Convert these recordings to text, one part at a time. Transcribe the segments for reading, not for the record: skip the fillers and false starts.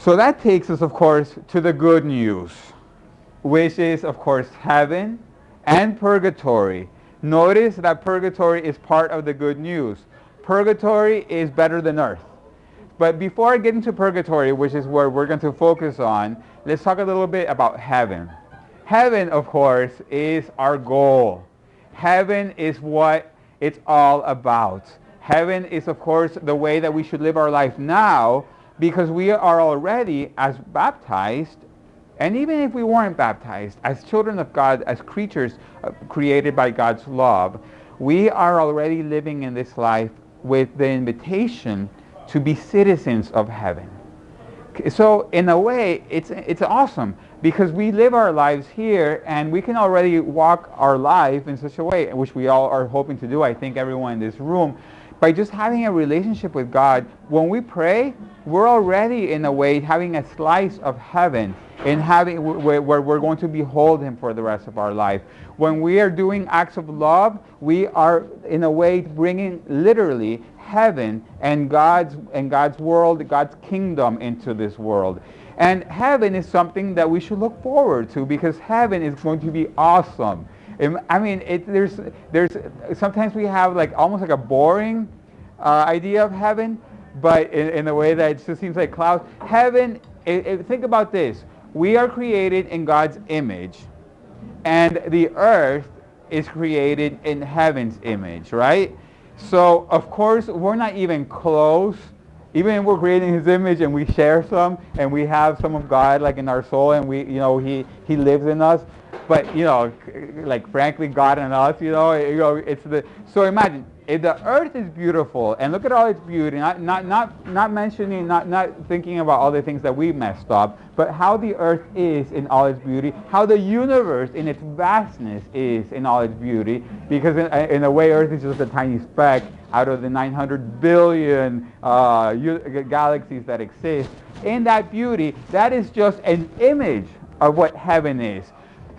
So that takes us, of course, to the good news, which is, of course, heaven and purgatory. Notice that purgatory is part of the good news. Purgatory is better than earth. But before I get into purgatory, which is where we're going to focus on, let's talk a little bit about heaven. Heaven, of course, is our goal. Heaven is what it's all about. Heaven is, of course, the way that we should live our life now, because we are already, as baptized, and even if we weren't baptized, as children of God, as creatures created by God's love, we are already living in this life with the invitation to be citizens of heaven. So in a way, it's awesome, because we live our lives here and we can already walk our life in such a way, which we all are hoping to do, I think everyone in this room, by just having a relationship with God. When we pray, we're already in a way having a slice of heaven, and where we're going to behold Him for the rest of our life. When we are doing acts of love, we are in a way bringing literally heaven and God's world, God's kingdom into this world. And heaven is something that we should look forward to, because heaven is going to be awesome. I mean, there's sometimes we have like almost like a boring idea of heaven, but in a way that it just seems like clouds. Heaven, think about this. We are created in God's image, and the earth is created in heaven's image, right? So, of course, we're not even close. Even if we're creating His image and we share some, and we have some of God like in our soul, and He lives in us. But like frankly, God in us, it's so imagine if the earth is beautiful, and look at all its beauty, not mentioning, not thinking about all the things that we messed up, but how the earth is in all its beauty, how the universe in its vastness is in all its beauty, because in a way earth is just a tiny speck out of the 900 billion galaxies that exist. In that beauty, that is just an image of what heaven is.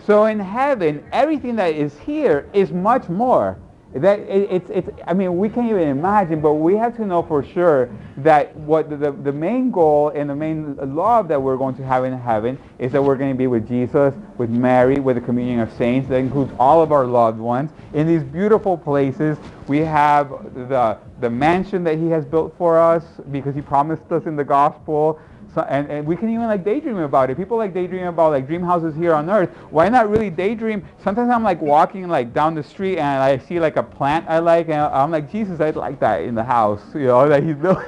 So in heaven, everything that is here is much more. I mean, we can't even imagine, but we have to know for sure that what the main goal and the main love that we're going to have in heaven is that we're going to be with Jesus, with Mary, with the communion of saints. That includes all of our loved ones. In these beautiful places, we have the mansion that He has built for us, because He promised us in the gospel. So, and we can even like daydream about it. People like daydream about like dream houses here on earth. Why not really daydream? Sometimes I'm like walking like down the street and I see like a plant I like, and I'm like, Jesus, I'd like that in the house, that He's building.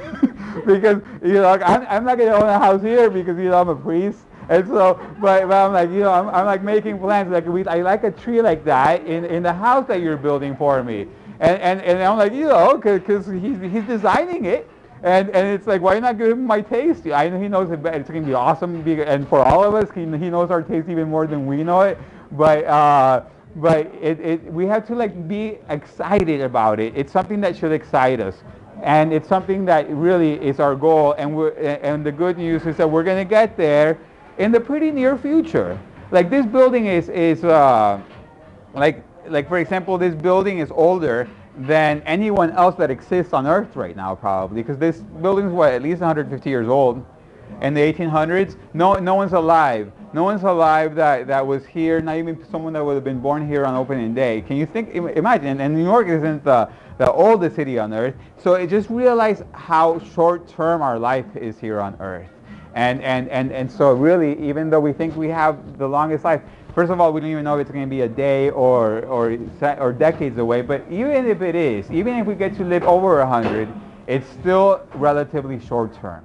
Because I'm not gonna own a house here because I'm a priest. And so, but I'm like, I'm like making plans. Like I like a tree like that in the house that you're building for me. And I'm like, because he's designing it. And it's like, why not give Him my taste? I know He knows it's going to be awesome, and for all of us, He knows our taste even more than we know it. But we have to like be excited about it. It's something that should excite us, and it's something that really is our goal. And the good news is that we're going to get there in the pretty near future. Like this building is like for example, this building is older than anyone else that exists on Earth right now, probably, because this building is at least 150 years old. In the 1800s, no one's alive. No one's alive that was here. Not even someone that would have been born here on opening day. Can you imagine? And New York isn't the oldest city on Earth. So it just realize how short-term our life is here on Earth. And so really, even though we think we have the longest life, first of all, we don't even know if it's going to be a day or decades away. But even if it is, even if we get to live over 100, it's still relatively short term.